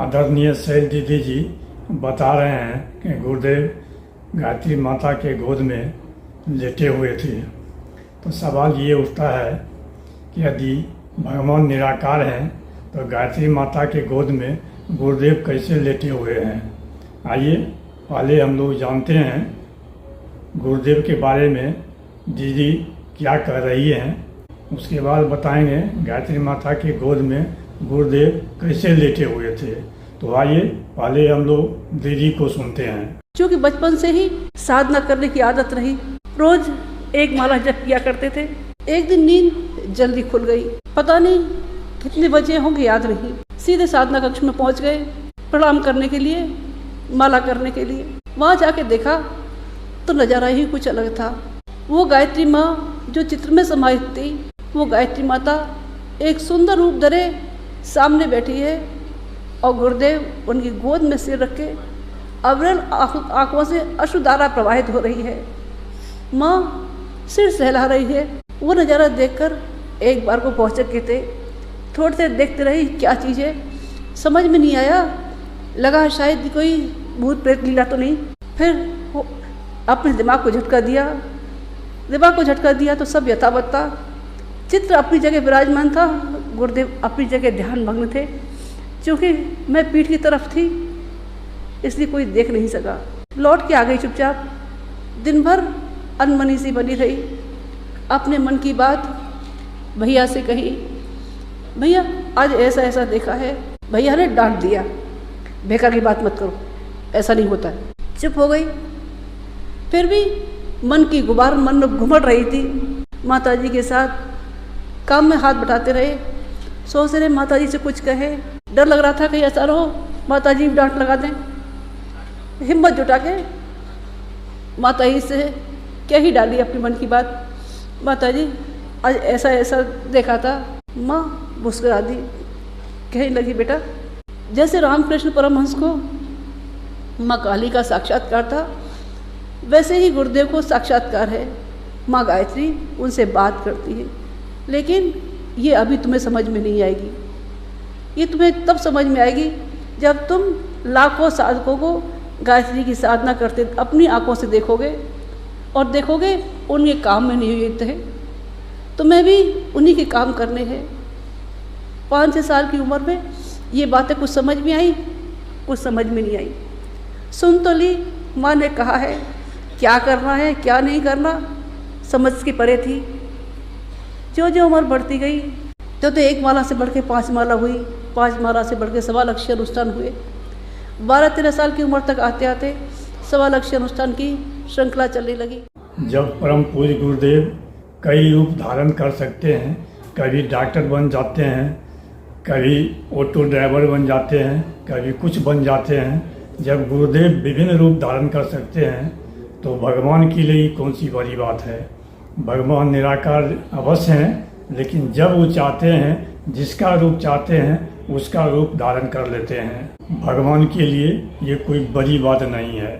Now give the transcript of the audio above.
आदरणीय शैल दीदी जी बता रहे हैं कि गुरुदेव गायत्री माता के गोद में लेटे हुए थे। तो सवाल ये उठता है कि यदि भगवान निराकार हैं तो गायत्री माता के गोद में गुरुदेव कैसे लेटे हुए हैं। आइए पहले हम लोग जानते हैं गुरुदेव के बारे में दीदी क्या कह रही हैं, उसके बाद बताएंगे गायत्री माता के गोद में गुरुदेव कैसे लेटे हुए थे। तो आइए पहले हम लोग दीदी को सुनते हैं। क्योंकि बचपन से ही साधना करने की आदत रही, रोज एक माला जप किया करते थे। एक दिन नींद जल्दी खुल गई, पता नहीं कितने बजे होंगे याद नहीं। सीधे साधना कक्ष में पहुंच गए प्रणाम करने के लिए, माला करने के लिए। वहां जाके देखा तो नज़ारा ही कुछ अलग था। वो गायत्री माँ जो चित्र में समाहित थी, वो गायत्री माता एक सुंदर रूप धरे सामने बैठी है और गुरुदेव उनकी गोद में सिर रख के अविरल आंखों से अश्रुधारा प्रवाहित हो रही है। माँ सिर सहला रही है। वो नज़ारा देखकर एक बार को पहुँच के थे, थोड़ी देर देखते रही क्या चीज़ है, समझ में नहीं आया। लगा शायद कोई भूत प्रेत लीला तो नहीं। फिर अपने दिमाग को झटका दिया तो सब यथावत था। चित्र अपनी जगह विराजमान था, गुरुदेव अपनी जगह ध्यान मग्न थे। क्योंकि मैं पीठ की तरफ थी इसलिए कोई देख नहीं सका। लौट के आ गई चुपचाप। दिन भर अनमनी सी बनी रही। अपने मन की बात भैया से कही, भैया आज ऐसा ऐसा देखा है। भैया ने डांट दिया, बेकार की बात मत करो, ऐसा नहीं होता है। चुप हो गई। फिर भी मन की गुबार मन में घुमड़ रही थी। माता जी के साथ काम में हाथ बटाते रहे, सोच रहे माता जी से कुछ कहे। डर लग रहा था कि ऐसा रहो माता जी डांट लगा दें। हिम्मत जुटा के माता जी से कह ही डाली अपनी मन की बात, माता जी आज ऐसा ऐसा देखा था। माँ मुस्कुरा दी, कहने लगी बेटा जैसे रामकृष्ण परमहंस को माँ काली का साक्षात्कार था, वैसे ही गुरुदेव को साक्षात्कार है। माँ गायत्री उनसे बात करती है, लेकिन ये अभी तुम्हें समझ में नहीं आएगी। ये तुम्हें तब समझ में आएगी जब तुम लाखों साधकों को गायत्री की साधना करते अपनी आंखों से देखोगे और देखोगे उनके काम में नहीं हुए थे। तुम्हें भी उन्हीं के काम करने हैं। 5-6 साल की उम्र में ये बातें कुछ समझ में आई, कुछ समझ में नहीं आई। सुन तो ली, माँ ने कहा है क्या करना है क्या नहीं करना समझ के परे थी। जो जो उम्र बढ़ती गई तो एक माला से बढ़ के 5 माला हुई, 5 माला से बढ़ के 1.25 लाख अनुष्ठान हुए। 12-13 साल की उम्र तक आते आते 1.25 लाख अनुष्ठान की श्रृंखला चलने लगी। जब परम पूज्य गुरुदेव कई रूप धारण कर सकते हैं, कभी डॉक्टर बन जाते हैं, कभी ऑटो ड्राइवर बन जाते हैं, कभी कुछ बन जाते हैं। जब गुरुदेव विभिन्न रूप धारण कर सकते हैं तो भगवान के लिए कौन सी बड़ी बात है। भगवान निराकार अवश्य हैं, लेकिन जब वो चाहते हैं, जिसका रूप चाहते हैं उसका रूप धारण कर लेते हैं। भगवान के लिए ये कोई बड़ी बात नहीं है।